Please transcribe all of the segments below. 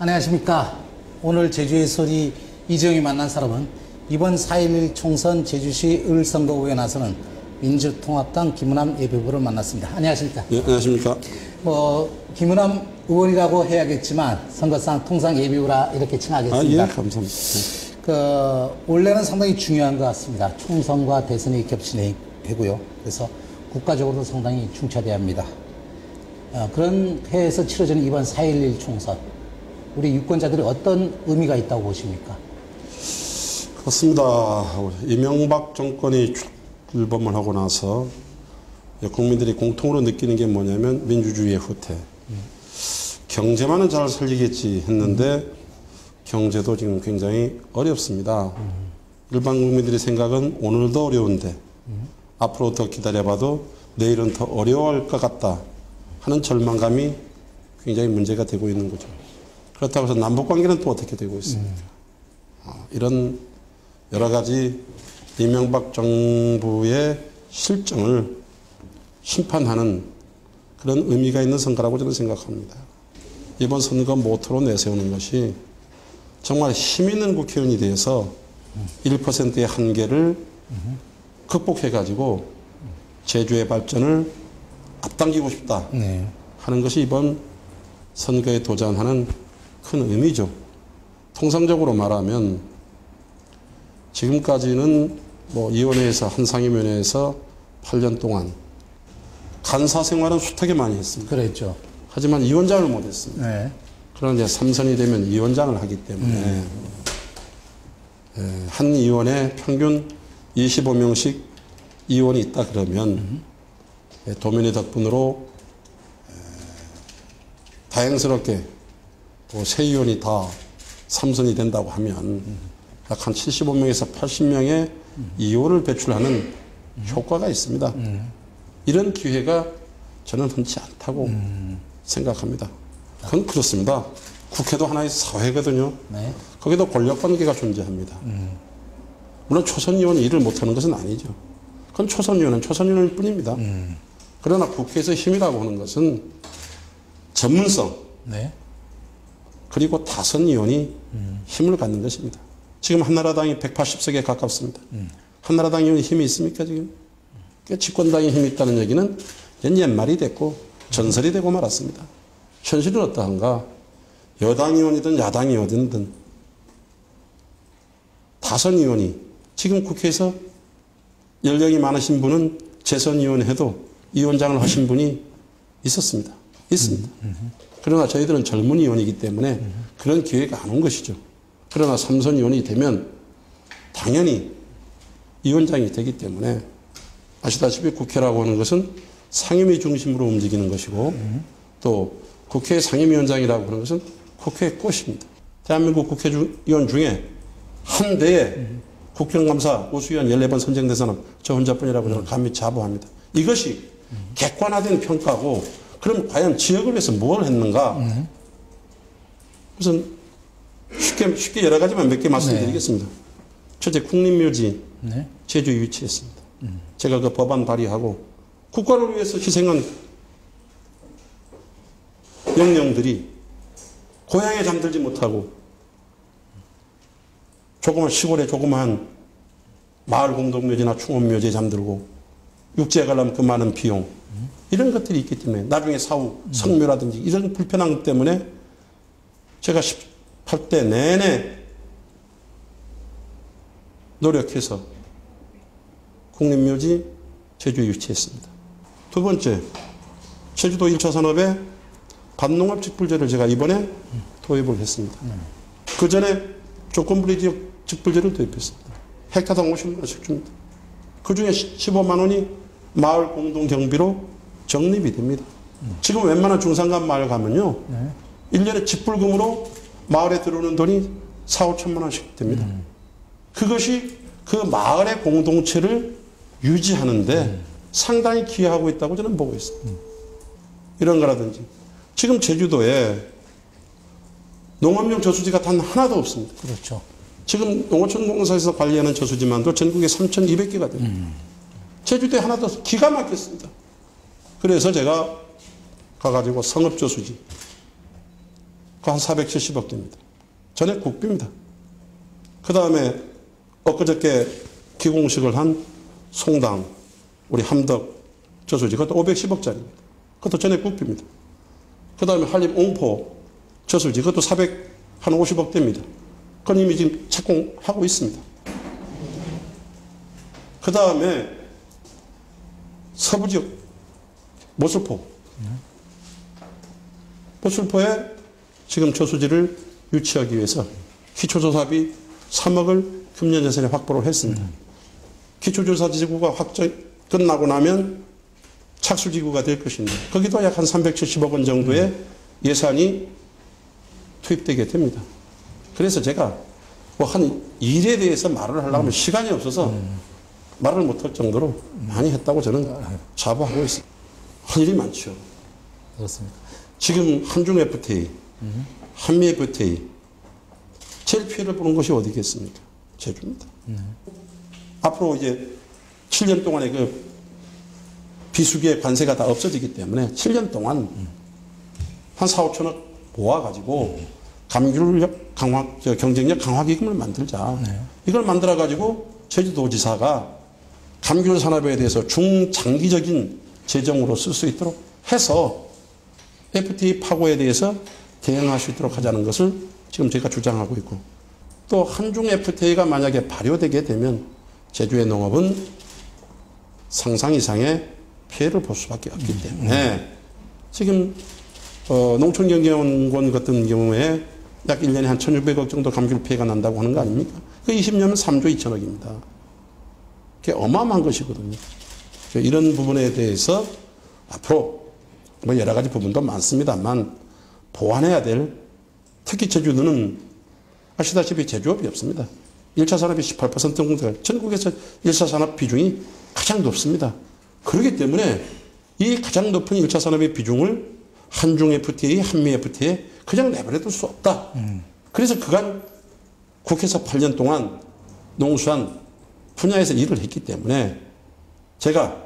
안녕하십니까. 오늘 제주에서 이재용이 만난 사람은 이번 4.11 총선 제주시 을선거구에 나서는 민주통합당 김은남 예비후보를 만났습니다. 안녕하십니까. 네, 안녕하십니까. 김은남 의원이라고 해야겠지만 선거상 통상 예비후보라 이렇게 칭하겠습니다. 예, 감사합니다. 원래는 상당히 중요한 것 같습니다. 총선과 대선이 겹치는 해고요. 그래서 국가적으로도 상당히 중차대해야 합니다. 그런 해에서 치러지는 이번 4.11 총선, 우리 유권자들이 어떤 의미가 있다고 보십니까? 그렇습니다. 이명박 정권이 출범을 하고 나서 국민들이 공통으로 느끼는 게 뭐냐면 민주주의의 후퇴. 경제만은 잘 살리겠지 했는데 경제도 지금 굉장히 어렵습니다. 일반 국민들의 생각은 오늘도 어려운데 앞으로 더 기다려봐도 내일은 더 어려워할 것 같다 하는 절망감이 굉장히 문제가 되고 있는 거죠. 그렇다고 해서 남북관계는 또 어떻게 되고 있습니까? 이런 여러 가지 이명박 정부의 실정을 심판하는 그런 의미가 있는 선거라고 저는 생각합니다. 이번 선거 모토로 내세우는 것이 정말 힘 있는 국회의원이 되어서 1%의 한계를 극복해가지고 제주의 발전을 앞당기고 싶다 하는 것이 이번 선거에 도전하는 큰 의미죠. 통상적으로 말하면 지금까지는 위원회에서 한상임위원회에서 8년 동안 간사 생활은 숱하게 많이 했습니다. 그랬죠. 하지만 위원장을 못했습니다. 네. 그러나 이제 3선이 되면 위원장을 하기 때문에 한 위원회 평균 25명씩 위원이 있다 그러면 도민의 덕분으로 다행스럽게 또 새 위원이 다 3선이 된다고 하면 약 한 75명에서 80명의 위원을 배출하는 효과가 있습니다. 이런 기회가 저는 흔치 않다고 생각합니다. 그건 그렇습니다. 국회도 하나의 사회거든요. 네. 거기도 권력관계가 존재합니다. 물론 초선의원이 일을 못하는 것은 아니죠. 그건 초선의원은 초선의원일 뿐입니다. 그러나 국회에서 힘이라고 하는 것은 전문성, 네. 그리고 다선의원이 힘을 갖는 것입니다. 지금 한나라당이 180석에 가깝습니다. 한나라당 의원이 힘이 있습니까 지금? 집권당이 힘이 있다는 얘기는 옛말이 됐고 전설이 되고 말았습니다. 현실은 어떠한가? 여당 의원이든 야당 의원이든 다선 의원이 지금 국회에서 연령이 많으신 분은 재선 의원 해도 위원장을 하신 분이 있었습니다. 있습니다. 그러나 저희들은 젊은 의원이기 때문에 그런 기회가 안 온 것이죠. 그러나 3선 의원이 되면 당연히 위원장이 되기 때문에 아시다시피 국회라고 하는 것은 상임위 중심으로 움직이는 것이고 또 국회 상임위원장이라고 하는 것은 국회의 꽃입니다. 대한민국 국회의원 중에 한 대에 국정감사 우수위원 14번 선정된 사람 저 혼자뿐이라고 저는 감히 자부합니다. 이것이 객관화된 평가고 그럼 과연 지역을 위해서 뭘 했는가? 우선 쉽게 여러 가지만 몇 개 말씀드리겠습니다. 첫째 국립묘지 제주에 위치했습니다. 제가 그 법안 발의하고 국가를 위해서 희생한 영령들이 고향에 잠들지 못하고 조그만 시골에 조그마한 마을 공동묘지나 충원묘지에 잠들고 육지에 가려면 그 많은 비용 이런 것들이 있기 때문에 나중에 사후 성묘라든지 이런 불편함 때문에 제가 18대 내내 노력해서 국립묘지 제주에 유치했습니다. 두 번째, 제주도 1차 산업에 밭농업 직불제를 제가 이번에 도입을 했습니다. 그 전에 조건부리 지역 직불제를 도입했습니다. 헥타당 50만 원씩 줍니다. 그 중에 15만 원이 마을 공동 경비로 적립이 됩니다. 지금 웬만한 중산간 마을 가면요. 1년에 직불금으로 마을에 들어오는 돈이 4, 5천만 원씩 됩니다. 그것이 그 마을의 공동체를 유지하는데 상당히 기여하고 있다고 저는 보고 있습니다. 이런 거라든지 지금 제주도에 농업용 저수지가 단 하나도 없습니다. 그렇죠. 지금 농어촌공사에서 관리하는 저수지만도 전국에 3,200개가 됩니다. 제주도에 하나도 없습니다. 기가 막혔습니다. 그래서 제가 가가지고 성읍저수지 그 한 470억 됩니다. 전액 국비입니다. 그 다음에 엊그저께 기공식을 한 송당, 우리 함덕 저수지, 그것도 510억짜리입니다. 그것도 전액 국비입니다. 그 다음에 한림 옹포 저수지, 그것도 450억 됩니다. 그건 이미 지금 착공하고 있습니다. 그 다음에 서부지역 모술포에 지금 저수지를 유치하기 위해서 기초조사비 3억을 금년 예산에 확보를 했습니다. 기초조사지구가 확정 끝나고 나면 착수지구가 될 것입니다. 거기도 약 한 370억 원 정도의 예산이 투입되게 됩니다. 그래서 제가 뭐 한 일에 대해서 말을 하려고 하면 시간이 없어서 말을 못할 정도로 많이 했다고 저는 자부하고 있습니다. 할 일이 많죠. 그렇습니다. 지금 한중 FTA, 한미 FTA 제일 피해를 보는 것이 어디겠습니까? 제주입니다. 앞으로 이제 7년 동안의 그 비수기의 관세가 다 없어지기 때문에 7년 동안 한 4, 5천억 모아가지고 감귤력 강화, 경쟁력 강화 기금을 만들자. 이걸 만들어가지고 제주도지사가 감귤 산업에 대해서 중장기적인 재정으로 쓸 수 있도록 해서 FTA 파고에 대해서 대응할 수 있도록 하자는 것을 지금 제가 주장하고 있고, 또 한중 FTA가 만약에 발효되게 되면 제주의 농업은 상상 이상의 피해를 볼 수밖에 없기 때문에 지금 농촌경제원권 같은 경우에 약 1년에 한 1,600억 정도 감귤 피해가 난다고 하는 거 아닙니까? 그 20년은 3조 2천억입니다. 그게 어마어마한 것이거든요. 이런 부분에 대해서 앞으로 뭐 여러 가지 부분도 많습니다만 보완해야 될, 특히 제주도는 아시다시피 제조업이 없습니다. 1차 산업이 18% 정도, 전국에서 1차 산업 비중이 가장 높습니다. 그렇기 때문에 이 가장 높은 1차 산업의 비중을 한중 FTA, 한미 FTA 그냥 내버려둘 수 없다. 그래서 그간 국회에서 8년 동안 농수산 분야에서 일을 했기 때문에 제가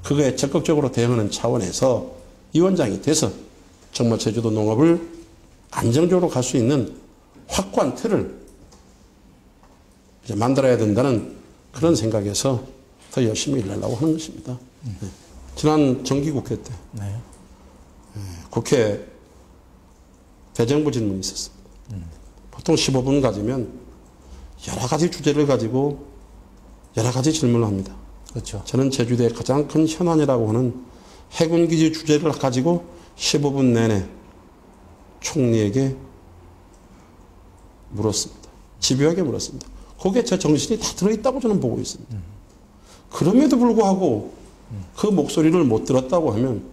그거에 적극적으로 대응하는 차원에서 위원장이 돼서 정말 제주도 농업을 안정적으로 갈 수 있는 확고한 틀을 이제 만들어야 된다는 그런 생각에서 더 열심히 일하려고 하는 것입니다. 네. 지난 정기국회 때 국회 대정부 질문이 있었습니다. 보통 15분 가지면 여러 가지 주제를 가지고 여러 가지 질문을 합니다. 그렇죠. 저는 제주도의 가장 큰 현안이라고 하는 해군기지 주제를 가지고 15분 내내 총리에게 물었습니다. 집요하게 물었습니다. 거기에 제 정신이 다 들어있다고 저는 보고 있습니다. 그럼에도 불구하고 그 목소리를 못 들었다고 하면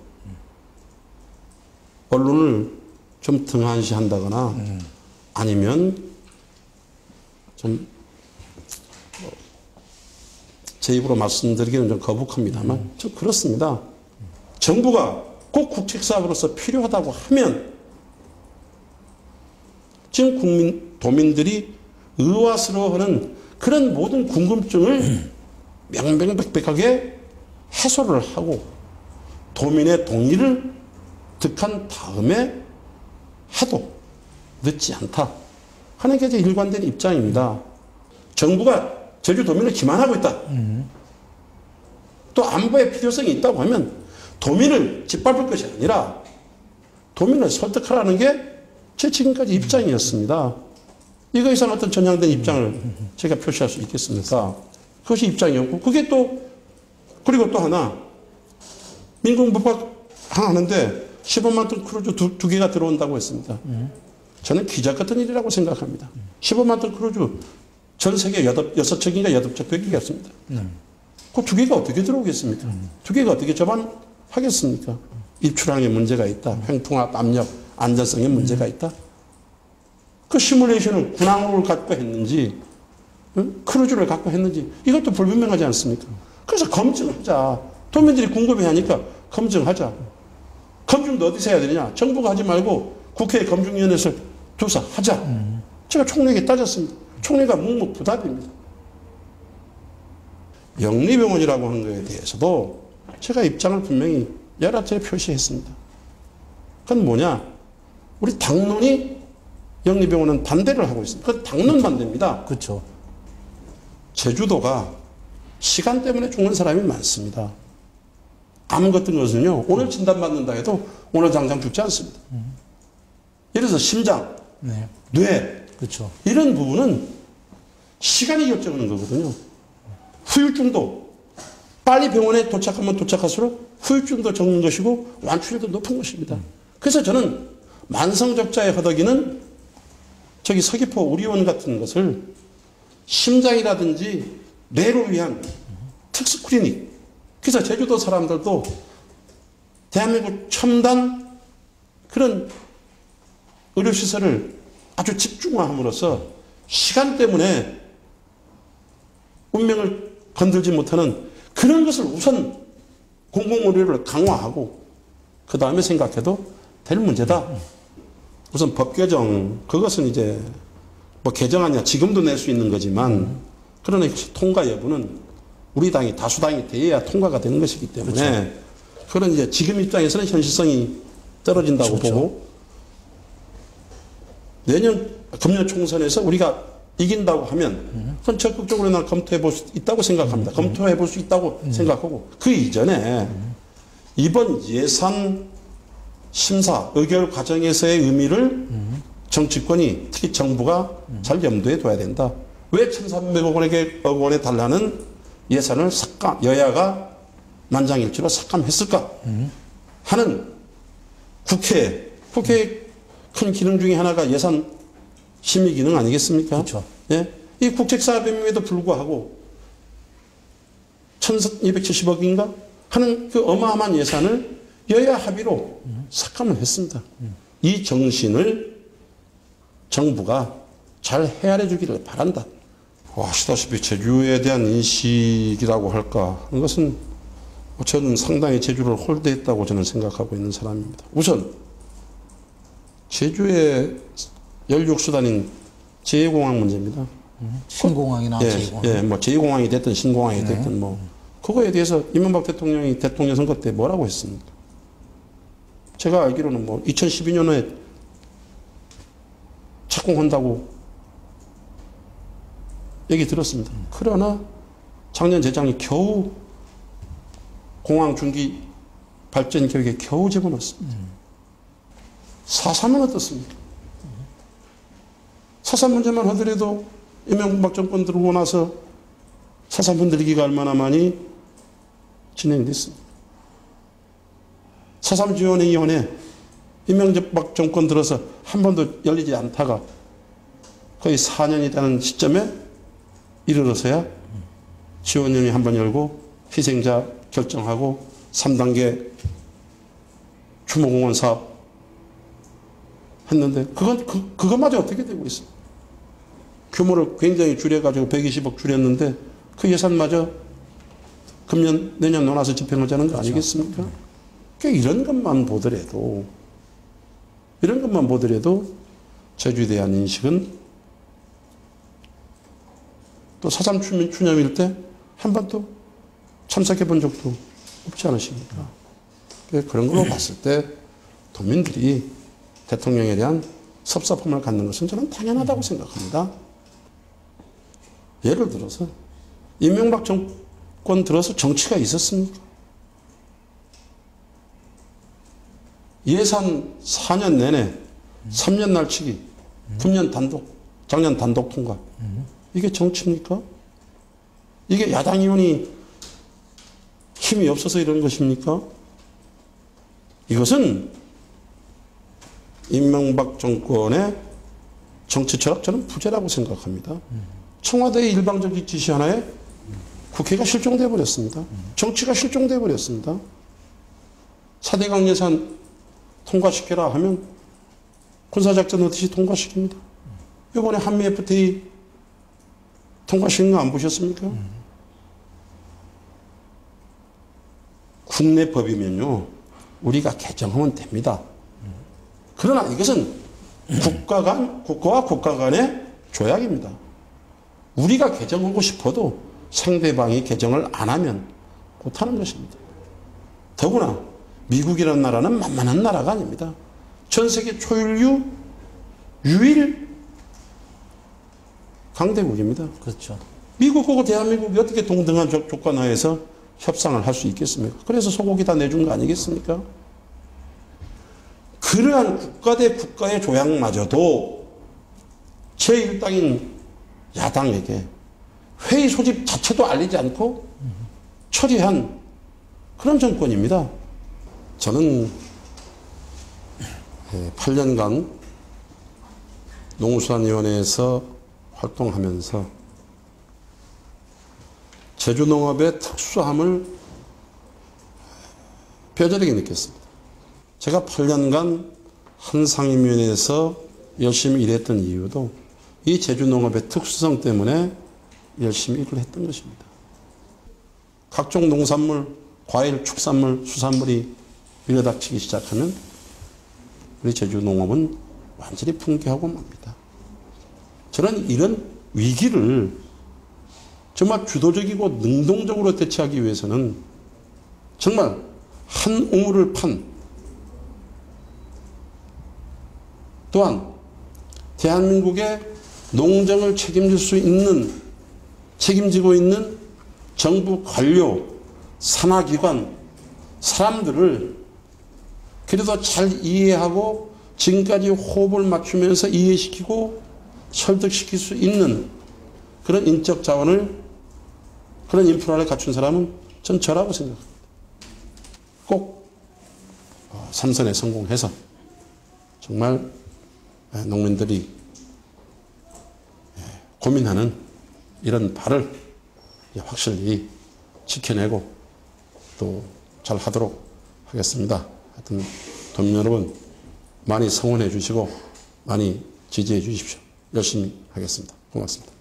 언론을 좀 등한시한다거나 아니면 좀 제 입으로 말씀드리기는 좀 거북합니다만 좀 그렇습니다. 정부가 꼭 국책사업으로서 필요하다고 하면 지금 도민들이 의아스러워하는 그런 모든 궁금증을 명명백백하게 해소를 하고 도민의 동의를 득한 다음에 해도 늦지 않다 하는 게 제 일관된 입장입니다. 정부가 제주도민을 기만하고 있다. 또 안보의 필요성이 있다고 하면 도민을 짓밟을 것이 아니라 도민을 설득하라는 게 제 지금까지 입장이었습니다. 이거 이상 어떤 전향된 입장을 제가 표시할 수 있겠습니까? 그것이 입장이었고, 그게 또, 그리고 또 하나, 민공법학 하는데 15만 톤 크루즈 두 개가 들어온다고 했습니다. 저는 기적 같은 일이라고 생각합니다. 15만 톤 크루즈 전 세계 6척인가 8척 배기가 있습니다. 그 두 개가 어떻게 들어오겠습니까? 두 개가 어떻게 접안하겠습니까? 입출항에 문제가 있다. 횡풍압, 압력, 안전성에 문제가 있다. 그 시뮬레이션을 군항로를 갖고 했는지, 크루즈를 갖고 했는지, 이것도 불분명하지 않습니까? 그래서 검증하자. 도민들이 궁금해 하니까 검증하자. 검증도 어디서 해야 되느냐? 정부가 하지 말고 국회 검증위원회에서 조사하자. 제가 총리에게 따졌습니다. 총리가 묵묵부답입니다. 영리병원이라고 하는 것에 대해서도 제가 입장을 분명히 여러 차례 표시했습니다. 그건 뭐냐? 우리 당론이 영리병원은 반대를 하고 있습니다. 그 당론 반대입니다. 그렇죠. 제주도가 시간 때문에 죽는 사람이 많습니다. 암 같은 것은요, 오늘 진단받는다 해도 오늘 당장 죽지 않습니다. 예를 들어서 심장, 네. 뇌, 그렇죠. 이런 부분은 시간이 결정하는 거거든요. 후유증도 빨리 병원에 도착하면 도착할수록 후유증도 적는 것이고 완치율도 높은 것입니다. 그래서 저는 만성적자의 허덕이는 저기 서귀포 우리원 같은 것을 심장이라든지 뇌를 위한 특수 클리닉, 그래서 제주도 사람들도 대한민국 첨단 그런 의료시설을 아주 집중화함으로써 시간 때문에 운명을 건들지 못하는 그런 것을 우선 공공의료를 강화하고 그 다음에 생각해도 될 문제다. 우선 법 개정, 그것은 이제 뭐 개정하냐 지금도 낼 수 있는 거지만 그러나 통과 여부는 우리 당이 다수당이 돼야 통과가 되는 것이기 때문에 그렇죠. 그런 이제 지금 입장에서는 현실성이 떨어진다고 그렇죠. 보고 내년 금년 총선에서 우리가 이긴다고 하면 그건 적극적으로 난 검토해 볼 수 있다고 생각합니다. 검토해 볼 수 있다고 생각하고 그 이전에 이번 예산 심사 의결 과정에서의 의미를 정치권이 특히 정부가 잘 염두에 둬야 된다. 왜 1,300억 원에 달라는 예산을 여야가 만장일치로 삭감했을까 하는 국회의 큰 기능 중에 하나가 예산 심의 기능 아니겠습니까? 그렇죠. 예? 이 국책사업임에도 불구하고 1,270억인가 하는 그 어마어마한 예산을 여야 합의로 삭감을 했습니다. 이 정신을 정부가 잘 헤아려 주기를 바란다. 아시다시피 제주에 대한 인식이라고 할까 하는 것은 저는 상당히 제주를 홀대했다고 저는 생각하고 있는 사람입니다. 우선 제주의 연륙수단인 제2공항 문제입니다. 신공항이나 제2공항. 예, 뭐 제2공항이 됐든 신공항이 됐든 뭐 그거에 대해서 이명박 대통령이 대통령 선거 때 뭐라고 했습니까? 제가 알기로는 뭐 2012년에 착공한다고 얘기 들었습니다. 그러나 작년 재작년 겨우 공항 중기 발전 계획에 겨우 집어넣었습니다. 4.3은 어떻습니까? 4.3 문제만 하더라도 이명박 정권 들어오고 나서 4.3 흔들기가 얼마나 많이 진행됐습니다. 4.3 지원위원회 이명박 정권 들어서 한 번도 열리지 않다가 거의 4년이 되는 시점에 이르러서야 지원위원회 한 번 열고 희생자 결정하고 3단계 추모공원 사업 했는데 그것마저 어떻게 되고 있어요? 규모를 굉장히 줄여가지고 120억 줄였는데 그 예산마저 금년 내년 논아서 집행하자는 거 아니겠습니까? 그러니까 이런 것만 보더라도 제주에 대한 인식은 또 4.3 추념일 때 한 번도 참석해 본 적도 없지 않으십니까? 그런 걸로 봤을 때 도민들이 대통령에 대한 섭섭함을 갖는 것은 저는 당연하다고 생각합니다. 예를 들어서 이명박 정권 들어서 정치가 있었습니까? 예산 4년 내내 3년 날치기, 금년 단독, 작년 단독 통과. 이게 정치입니까? 이게 야당 의원이 힘이 없어서 이런 것입니까? 이것은 이명박 정권의 정치 철학 저는 부재라고 생각합니다. 청와대의 일방적인 지시 하나에 국회가 실종돼 버렸습니다. 정치가 실종돼 버렸습니다. 4대강 예산 통과시켜라 하면 군사작전 어떻게 통과시킵니다. 이번에 한미 FTA 통과시킨 거 안 보셨습니까? 국내 법이면요 우리가 개정하면 됩니다. 그러나 이것은 국가와 국가 간의 조약입니다. 우리가 개정하고 싶어도 상대방이 개정을 안 하면 못하는 것입니다. 더구나 미국이라는 나라는 만만한 나라가 아닙니다. 전 세계 초일류 유일 강대국입니다. 그렇죠. 미국하고 대한민국이 어떻게 동등한 조건 하에서 협상을 할 수 있겠습니까? 그래서 소고기 다 내준 거 아니겠습니까? 그러한 국가 대 국가의 조약마저도 제1당인 야당에게 회의 소집 자체도 알리지 않고 처리한 그런 정권입니다. 저는 8년간 농수산위원회에서 활동하면서 제주농업의 특수함을 뼈저리게 느꼈습니다. 제가 8년간 한 상임위원회에서 열심히 일했던 이유도 이 제주농업의 특수성 때문에 열심히 일을 했던 것입니다. 각종 농산물, 과일, 축산물, 수산물이 밀려닥치기 시작하면 우리 제주농업은 완전히 붕괴하고 맙니다. 저는 이런 위기를 정말 주도적이고 능동적으로 대처하기 위해서는 정말 한 우물을 판 또한 대한민국의 농정을 책임지고 있는 정부 관료, 산하기관, 사람들을 그래도 잘 이해하고 지금까지 호흡을 맞추면서 이해시키고 설득시킬 수 있는 그런 인적 자원을, 그런 인프라를 갖춘 사람은 전 저라고 생각합니다. 꼭 삼선에 성공해서 정말 농민들이 고민하는 이런 바를 확실히 지켜내고 또 잘 하도록 하겠습니다. 하여튼 도민 여러분 많이 성원해 주시고 많이 지지해 주십시오. 열심히 하겠습니다. 고맙습니다.